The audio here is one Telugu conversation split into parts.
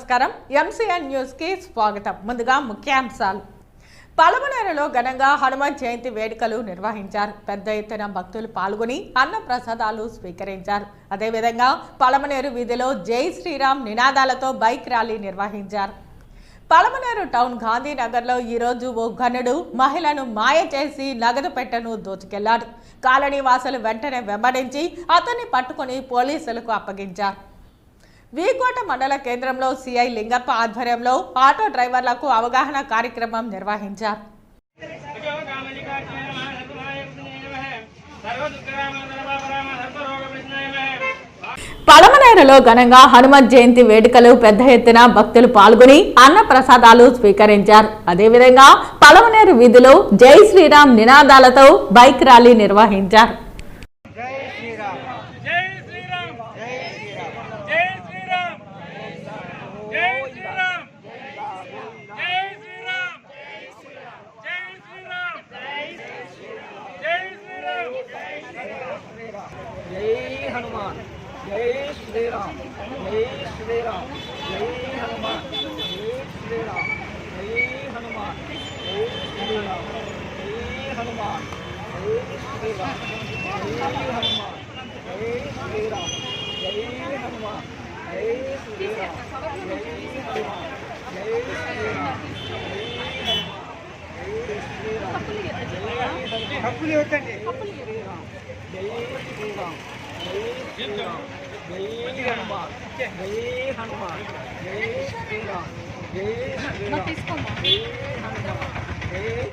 నమస్కారం ఎంసీఎన్ న్యూస్ కి స్వాగతం. ముందుగా ముఖ్యాంశాలు. పలమనేరులో ఘనంగా హనుమాన్ జయంతి వేడుకలు నిర్వహించారు. పెద్ద ఎత్తున భక్తులు పాల్గొని అన్న ప్రసాదాలు స్వీకరించారు. అదేవిధంగా పలమనేరు వీధిలో జై శ్రీరామ్ నినాదాలతో బైక్ ర్యాలీ నిర్వహించారు. పలమనేరు టౌన్ గాంధీనగర్లో ఈరోజు ఓ ఘనుడు మహిళను మాయ చేసి నగదు పెట్టెను దోచుకెళ్లాడు. కాలనీ వాసులు వెంటనే వెంబడించి అతన్ని పట్టుకుని పోలీసులకు అప్పగించారు. వీకోట మండల కేంద్రంలో సిఐ లింగప్ప ఆధ్వర్యంలో ఆటో డ్రైవర్లకు అవగాహన కార్యక్రమం నిర్వహించారు. పలమనేరులో ఘనంగా హనుమత్ జయంతి వేడుకలు పెద్ద ఎత్తున భక్తులు పాల్గొని అన్న ప్రసాదాలు స్వీకరించారు. అదేవిధంగా పలమనేరు వీధిలో జై శ్రీరామ్ నినాదాలతో బైక్ ర్యాలీ నిర్వహించారు. जय श्री राम जय श्री राम जय हनुमान जय श्री राम जय हनुमान जय श्री राम जय हनुमान जय श्री राम जय हनुमान जय श्री राम जय हनुमान जय श्री राम जय हनुमान जय श्री राम जय श्री राम हप्पुली होतंడి जय श्री राम जय श्री राम जय हनुमान जय हनुमान जय श्री राम जय श्री राम जय हनुमान जय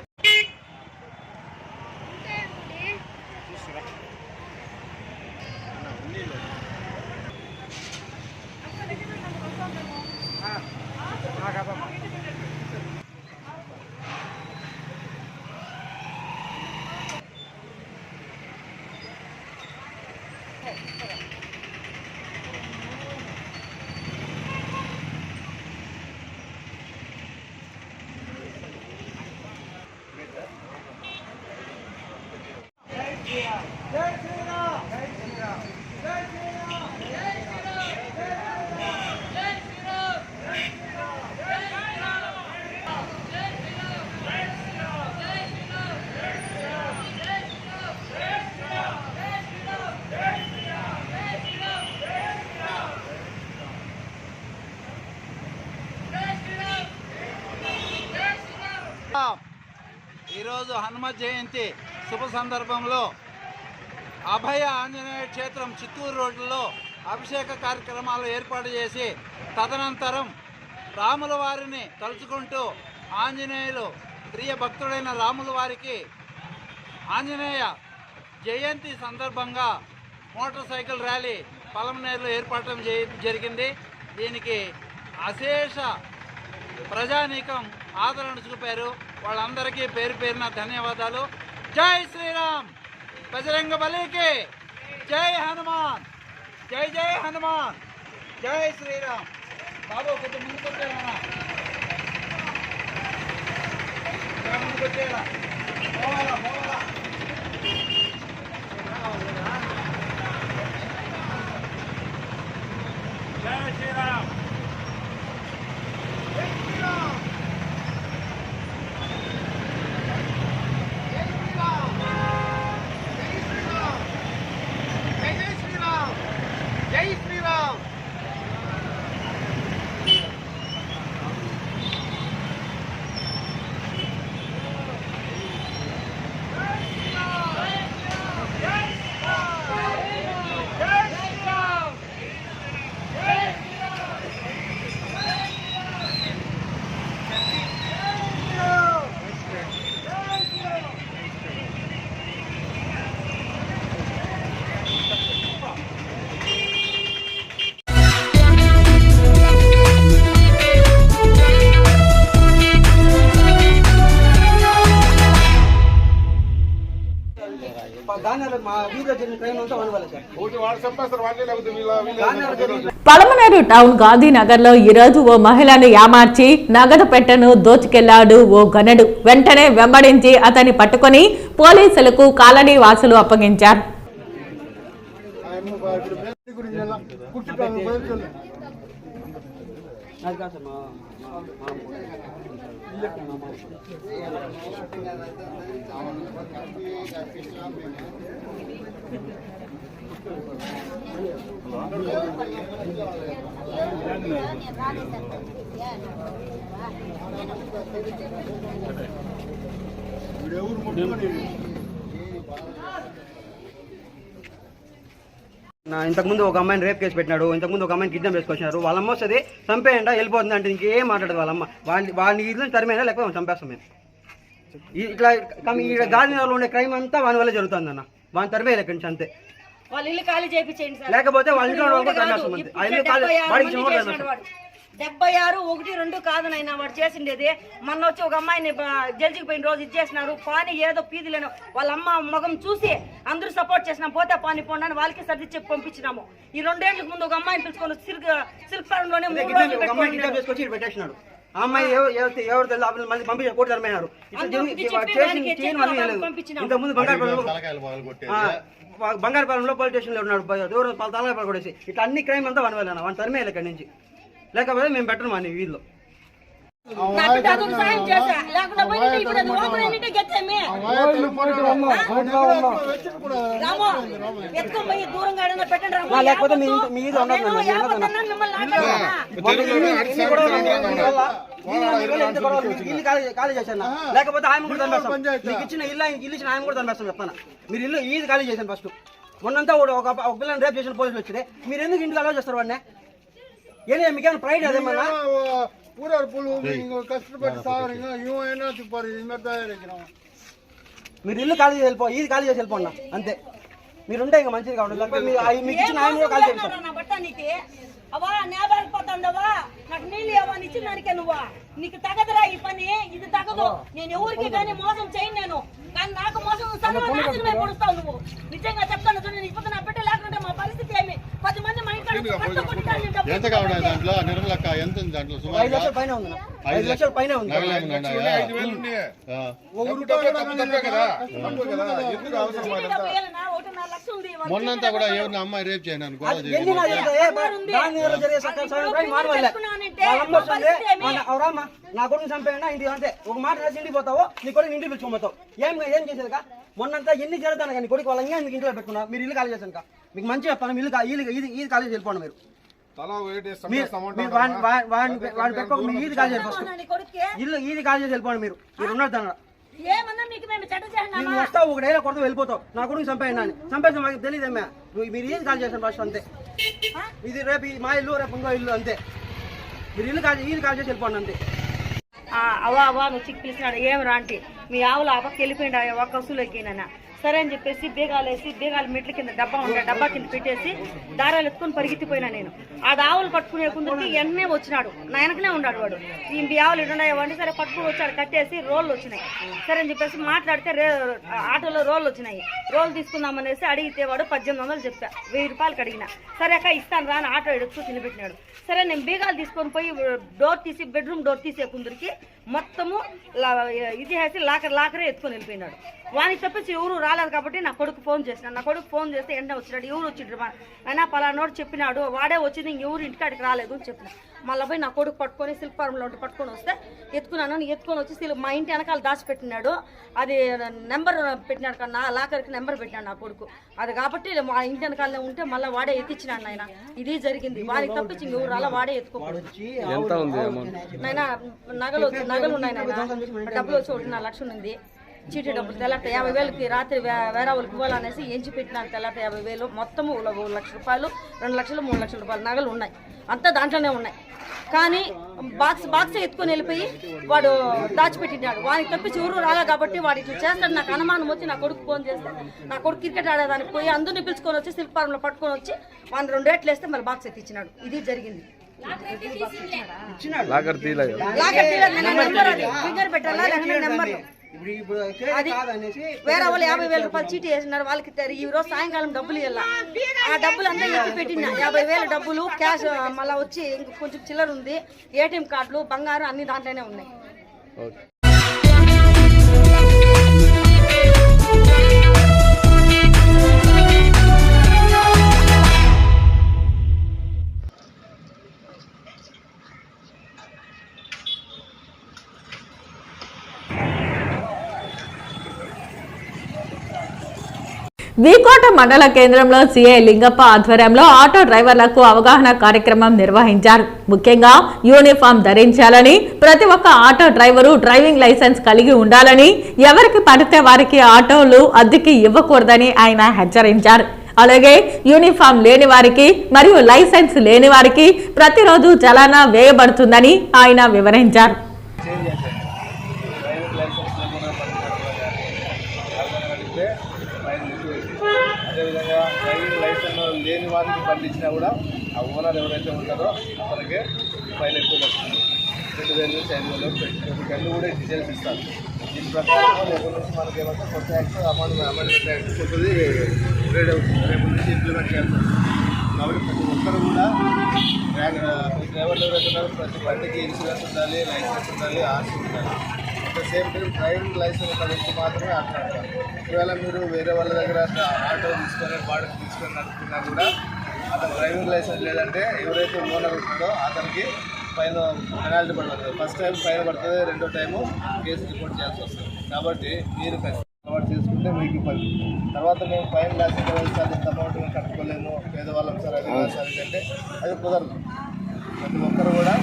ఈరోజు హనుమత్ జయంతి శుభ సందర్భంలో అభయ ఆంజనేయ క్షేత్రం చిత్తూరు రోడ్లలో అభిషేక కార్యక్రమాలు ఏర్పాటు చేసి తదనంతరం రాముల వారిని తలుచుకుంటూ ఆంజనేయులు ప్రియ భక్తుడైన రాముల వారికి ఆంజనేయ జయంతి సందర్భంగా మోటార్ సైకిల్ ర్యాలీ పలమనేరులో ఏర్పాటు జరిగింది. దీనికి అశేష ప్రజానీకం ఆదరణ చూపారు. వాళ్ళందరికీ పేరు పేరున ధన్యవాదాలు. జై శ్రీరామ్, బజరంగ బలికి జై హనుమాన్, జై జై హనుమాన్, జై శ్రీరామ్. బాబు కొంచెం ముందుకు వచ్చేలా, ముందుకు వచ్చేలా పోవాలా పోవాలా. జై శ్రీరామ్. పలమనేరు టౌన్ గాంధీనగర్లో ఈరోజు ఓ మహిళను యామార్చి నగదు పెట్టెను దోచుకెళ్లాడు ఓ ఘనుడు. వెంటనే వెంబడించి అతన్ని పట్టుకుని పోలీసులకు కాలనీ వాసులు అప్పగించారు. అది కాదు సార్ ఇంతకుముందు ఒక అమ్మాయిని రేప్ కేసు పెట్టినాడు, ఇంతకుముందు ఒక అమ్మాయిని కిడ్నాప్ చేసుకొచ్చినారు. వాళ్ళ అమ్మ వస్తుంది చంపేయండి వెళ్ళిపోతుంది అంటే ఇంకేం మాట్లాడదు వాళ్ళ అమ్మ. వాళ్ళని ఇల్లు తరిమైనా లేకపోతే చంపేస్తాం మేము. ఇట్లా గాంధీనగర్లో ఉండే క్రైమ్ అంతా వాని వల్ల జరుగుతుంది అన్న. వాని తరిమేయాలి ఇక్కడి నుంచి అంతే. లేకపోతే వాళ్ళ ఇంట్లో 76-1-2 కాదు నైనా వాడు చేసిండేది. మొన్న వచ్చి ఒక అమ్మాయిని జడ్జికి పోయిన రోజు ఇచ్చేసినారు. పాని ఏదో పీదిలేను వాళ్ళ అమ్మ మగం చూసి అందరూ సపోర్ట్ చేసినాం. పోతే పాని పోండి వాళ్ళకి సర్ది చెప్పి పంపించినాము. ఈ 2 ఏళ్లకు ముందు ఒక అమ్మాయిని పిలుచుకొని సిల్క్ ఫారం లోనే పెట్టేసినాడు. ఆ అమ్మాయి ఎవరు మళ్ళీ పంపించారు, కోర్టు తరమైనారు. ఇంతకుముందు బంగారుపాలెంలో పోలీస్ స్టేషన్లో ఉన్నాడు, ఎవరు తలగాపాలు కొట్టేసి. ఇట్లా అన్ని క్రైమ్ అంతా వన్ వెళ్ళాను వాడిని తరిమేయాలి ఇక్కడి నుంచి. లేకపోతే మేము పెట్టను మా వీధిలో. లేకపోతే ఖాళీ చేశాను. లేకపోతే ఆయన కూడా తనిపేస్తాం. మీకు ఇచ్చిన ఇల్లు ఇచ్చిన ఆయన కూడా తనిపేస్తాం చెప్తాను. మీరు ఇల్లు ఈది ఖాళీ చేశాను ఫస్ట్. మొన్నంతా ఒక పిల్లని రేపు చేసిన పోలీసులు వచ్చితే మీరు ఎందుకు ఇంట్లో అలౌ చేస్తారు వాడిని? ఏదే మీకేమైనా ప్రైడ్ అదేమన్నా? మీరు ఇల్లు ఖాళీ చేసి వెళ్ళిపో, ఇది ఖాళీ చేసి వెళ్ళిపోండి అంతే. మీరుంటే ఇంకా మంచిది కావడం. మీకు ఇచ్చిన ఆయన కూడా ఖాళీ చేస్తాం. అవా నేబారిపోతాండవా నాకు నీళ్ళు ఇవ్వని ఇచ్చిన దానికే నువ్వా? నీకు తగదురా ఈ పని, ఇది తగదు. నేను ఎవరికి కానీ మోసం చేయను నేను. కానీ నాకు మోసం నాశనమే పొడుస్తావు నువ్వు. నిజంగా చెప్తాను చూడండి. ఇప్పుడు నా బిడ్డ లేకుంటే మా పరిస్థితి ఏమి? 10 మంది మా ఇంట్లో 5 లక్షల పైన ఉంది. 5 లక్షల పైన ఉంది. మొన్నంతా కూడా ఎవరిని అమ్మాయి రేపు చేయను నా కొడుకు చంపేయండి ఇంటికి అంతే. ఒక మాట రాసి ఇంటికి పోతావు, నీ కొడుకు ఇంటికి పిలుచుకోపోతావు. ఏం చేసేది మొన్నంతా ఎన్ని జరుగుతాను కానీ కొడుకు వాళ్ళ ఇంకా ఇంట్లో పెట్టుకున్నా. మీరు ఇల్లు ఖాళీ చేశాను మీకు మంచిగా చెప్తాను. ఇల్లు ఇది ఖాళీ వెళ్ళిపోండి. మీరు ఇది ఖాళీ చేసి ఇల్లు ఇది ఖాళీ చేసి వెళ్ళిపోండి. మీరు ఉన్నారు దాని నువ్వు వస్తావు ఒక డైలా కొడతా వెళ్ళిపోతావు. నా కొడుకు చంపేయండి అని చంపేసి మాకు తెలియదేమే. మీరు ఏది కాల్ చేశాను ఫస్ట్ అంతే. ఇది రేపు మా ఇల్లు రేపు ఇంకో ఇల్లు అంతే. మీరు ఇల్లు కాల్ చేసి వెళ్ళిపోండి అంతే. అవా నువ్వు చిక్కి పిలిచినాడు ఏం రాంటి మీ ఆవులు ఆ పక్క వెళ్ళిపోయింది ఒక కసులు ఎక్కినా సరే అని చెప్పేసి బేగాలు మెట్ల కింద డబ్బా కింద పెట్టేసి దారాలు ఎత్తుకొని పరిగెత్తిపోయినా నేను. ఆ ఆవులు పట్టుకునే కుందరికి వెంటనే వచ్చినాడు. నా వెనకనే ఉన్నాడు వాడు. ఈ ఆవులు ఉన్నాయండి సరే పట్టుకుని వచ్చాడు. కట్టేసి రోళ్ళు వచ్చినాయి. సరే అని చెప్పేసి మాట్లాడితే ఆటోలో రోళ్ళు వచ్చినాయి. రోళ్ళు తీసుకుందామనేసి అడిగితే వాడు 1800 చెప్తా. 1000 రూపాయలకి అడిగినా. సరే అక్క ఇస్తాను రా అని ఆటో ఎడుతూ తినిపెట్టినాడు. సరే నేను బీగాలు తీసుకొని పోయి బెడ్రూమ్ డోర్ తీసే కుందరికి మొత్తము ఇది చేసి లాకరే ఎత్తుకొని వెళ్ళిపోయినాడు. వానికి తప్పించి ఎవరు రాలేదు కాబట్టి నా కొడుకు ఫోన్ చేసినాడు. నా కొడుకు ఫోన్ చేస్తే ఎండ వచ్చినాడు. ఎవరు వచ్చిండ్రు అయినా పలానోడు చెప్పినాడు వాడే వచ్చింది ఎవరు ఇంటికాడికి రాలేదు అని చెప్పిన. మళ్ళీ పోయి నా కొడుకు పట్టుకొని సిల్క్ ఫార్మ్లో ఉంటే పట్టుకొని వస్తే ఎత్తుకొని వచ్చి మా ఇంటి వెనకాల దాచిపెట్టినాడు. అది నెంబర్ పెట్టినాడు కన్నా లాకర్కి నెంబర్ పెట్టినాడు నా కొడుకు. అది కాబట్టి మా ఇంటి వెనకాలనే ఉంటే మళ్ళీ వాడే ఎత్తిచ్చినాడు నాయన. ఇది జరిగింది. వారికి తప్పించి ఎవరు అలా వాడే ఎత్తుకోవాలి నాయన. నగలు ఉన్నాయి నాయన. డబ్బులు వచ్చి 1.5 లక్షలు ఉంది. చీటీ డబ్బులు తెల్లట 50,000కి రాత్రి వేరే వాళ్ళకి ఇవ్వాలనేసి ఎంచి పెట్టినాను. తెల్లట 50,000 మొత్తము 1 లక్ష రూపాయలు 2 లక్షలు 3 లక్షల రూపాయలు నగలు ఉన్నాయి. అంతా దాంట్లోనే ఉన్నాయి. కానీ బాక్స్ ఎత్తుకొని వెళ్ళిపోయి వాడు దాచిపెట్టినాడు. వాడికి తప్పించి ఎవరు రాలే కాబట్టి వాడు ఇట్లా చేస్తాడు. నాకు అనుమానం వచ్చి నా కొడుకు ఫోన్ చేస్తే నా కొడుకు క్రికెట్ ఆడేదానికి పోయి అందరినీ పిలుచుకొని వచ్చి సిల్క్ ఫార్మ్లో పట్టుకొని వచ్చి వాడిని 2 రేట్లు వేస్తే మళ్ళీ బాక్స్ ఎత్తిచ్చినాడు. ఇది జరిగింది. లాకర్ తీయలేదు ఫింగర్ పెట్టాలా నెంబర్ అది వేరే వాళ్ళు 50,000 రూపాయలు చీటీ వేసినారు. వాళ్ళకి ఈ రోజు సాయంకాలం డబ్బులు ఇవ్వాల. ఆ డబ్బులు అంతా ఎత్తి పెట్టిన 50,000 డబ్బులు క్యాష్ మళ్ళీ వచ్చి ఇంక కొంచెం చిల్లర ఉంది. ఏటీఎం కార్డులు బంగారు అన్ని దాంట్లోనే ఉన్నాయి. వీకోట మండల కేంద్రంలో సీఐ లింగప్ప ఆధ్వర్యంలో ఆటో డ్రైవర్లకు అవగాహన కార్యక్రమం నిర్వహించారు. ముఖ్యంగా యూనిఫామ్ ధరించాలని, ప్రతి ఒక్క ఆటో డ్రైవరు డ్రైవింగ్ లైసెన్స్ కలిగి ఉండాలని, ఎవరికి పడితే వారికి ఆటోలు అద్దెకి ఇవ్వకూడదని ఆయన హెచ్చరించారు. అలాగే యూనిఫామ్ లేని వారికి మరియు లైసెన్స్ లేని వారికి ప్రతిరోజు చలానా వేయబడుతుందని ఆయన వివరించారు. అదేవిధంగా డ్రైవింగ్ లైసెన్స్ లేని వారికి పండించినా కూడా ఆ ఓనర్ ఎవరైతే ఉంటారో అతనికి ఫైన్ ఎక్కువ వస్తుంది. 2,000 నుంచి 5,000 గంటలు కూడా డీటెయిల్స్ ఇస్తారు. దీని ప్రకారం రేపు నుంచి మనకి ఏమంటే కొత్త యాక్ట్ అమెండ్మెంట్ యాక్ట్ కొత్తది రేపు నుంచి ఇంప్లిమెంట్ చేస్తారు. కాబట్టి ప్రతి ఒక్కరు కూడా డ్రైవర్లు ఎవరైతే ఉన్నారో ప్రతి బండికి ఇన్సూరెన్స్ ఉండాలి, లైసెన్స్ ఉండాలి, ఆర్సీ ఉండాలి. At the same time driving licence ఉన్న వ్యక్తి మాత్రమే ఆడుతున్నారు. ఒకవేళ మీరు వేరే వాళ్ళ దగ్గర ఆటో తీసుకొని బాడీ తీసుకొని నడుపుతున్నా కూడా అతను డ్రైవింగ్ లైసెన్స్ లేదంటే ఎవరైతే ఓనర్ ఉంటుందో అతనికి ఫైన్ పెనాల్టీ పడుతుంది. ఫస్ట్ టైం ఫైన్ పడుతుంది, రెండో టైము కేసు రిపోర్ట్ చేయాల్సి వస్తుంది. కాబట్టి మీరు అలవాటు చేసుకుంటే మీకు ఇబ్బంది. తర్వాత మేము ఫైన్ లేకపోతే సార్ ఇంత అమౌంట్ మేము కట్టుకోలేము, పేదవాళ్ళం సార్ అది కాదు సార్ అంటే అది కుదరదు. ప్రతి ఒక్కరు కూడా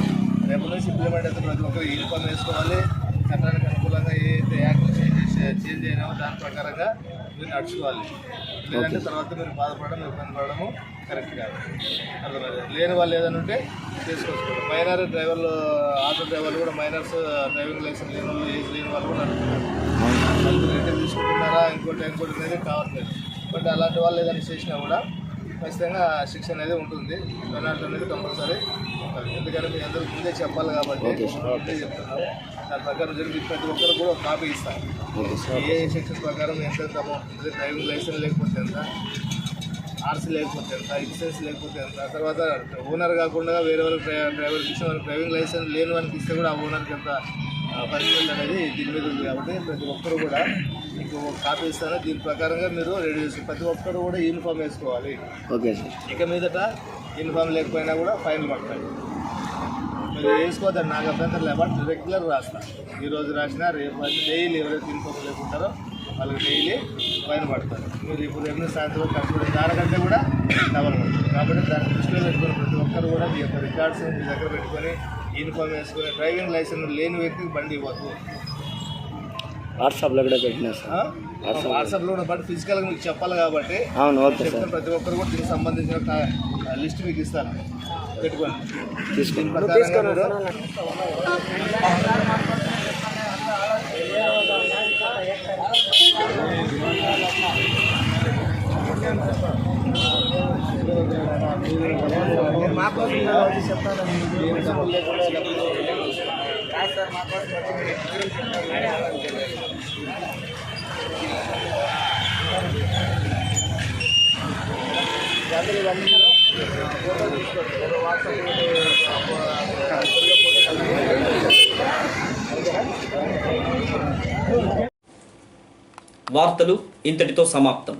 రేపు నుంచి ఇంప్లిమెంట్ అయితే ప్రతి ఒక్కరు యూనిఫామ్ వేసుకోవాలి. చట్టానికి అనుకూలంగా ఏదైతే యాక్ట్ చేంజ్ అయినామో దాని ప్రకారంగా మీరు నడుచుకోవాలి. లేదంటే తర్వాత మీరు బాధపడడం, ఇబ్బంది పడడము కరెక్ట్ కాదు. అర్థమైంది. లేని వాళ్ళు ఏదైనా ఉంటే చేసుకోవచ్చు. మైనర్ డ్రైవర్లు, ఆటో డ్రైవర్లు కూడా మైనర్స్ డ్రైవింగ్ లైసెన్స్ లేని వాళ్ళు, ఏజ్ లేని వాళ్ళు కూడా నడుపుతున్నారు. వాళ్ళు రిటర్న్ తీసుకుంటున్నారా ఇంకోటి అనేది కావట్లేదు. బట్ అలాంటి వాళ్ళు ఏదైనా చేసినా కూడా ఖచ్చితంగా శిక్ష అనేది ఉంటుంది. పెనాల్టీ అనేది కంపల్సరీ ఉంటుంది. ఎందుకంటే మీ అందరూ ముందే చెప్పాలి కాబట్టి ముందే చెప్తున్నారు. దాని ప్రకారం జరిగి ప్రతి ఒక్కరు కూడా ఒక కాపీ ఇస్తారు. ఏ సెక్షన్ ప్రకారం ఎంత అమౌంట్ ఉంటుంది, డ్రైవింగ్ లైసెన్స్ లేకపోతే ఎంత, ఆర్సీ లేకపోతే ఎంత, ఇన్సూరెన్స్ లేకపోతే ఎంత, తర్వాత ఓనర్ కాకుండా వేరే వాళ్ళకి డ్రైవర్కి ఇస్తే వాళ్ళకి డ్రైవింగ్ లైసెన్స్ లేని వాళ్ళకి ఇస్తే కూడా ఆ ఓనర్కి ఎంత పనిష్మెంట్ అనేది దీని మీద ఉంది. కాబట్టి ప్రతి ఒక్కరు కూడా మీకు కాపీ ఇస్తాను. దీని ప్రకారంగా మీరు రెడీ చేసుకోవాలి. ప్రతి ఒక్కరు కూడా యూనిఫామ్ వేసుకోవాలి. Okay sir. ఇక మీదట యూనిఫామ్ లేకపోయినా కూడా ఫైన్ పడతాయి. మీరు వేసుకోవద్దని నాకు అభ్యంతరం లేకపోతే రెగ్యులర్ రాస్తాను. ఈరోజు రాసినా రేపు డైలీ ఎవరైతే యూనిఫామ్ లేకుంటారో వాళ్ళకి డైలీ ఫైన్ పడతారు. మీరు ఇప్పుడు ఎన్ని సాయంత్రం కష్టపడే దానికంటే కూడా డబల్ పడుతుంది. కాబట్టి దాన్ని దృష్టిలో పెట్టుకొని ప్రతి ఒక్కరు కూడా మీ యొక్క రికార్డ్స్ మీ దగ్గర పెట్టుకొని యూనిఫామ్ వేసుకొని డ్రైవింగ్ లైసెన్స్ లేని వ్యక్తికి బండి ఇవ్వద్దు. వాట్సాప్లో కూడా పెట్టినా సార్. వాట్సాప్లో కూడా బట్ ఫిజికల్గా మీకు చెప్పాలి కాబట్టి చెప్తే ప్రతి ఒక్కరు కూడా దీనికి సంబంధించిన లిస్ట్ మీకు ఇస్తాను, పెట్టుకోండి. దీని ప్రకారంగా వార్తలు ఇంతటితో సమాప్తం.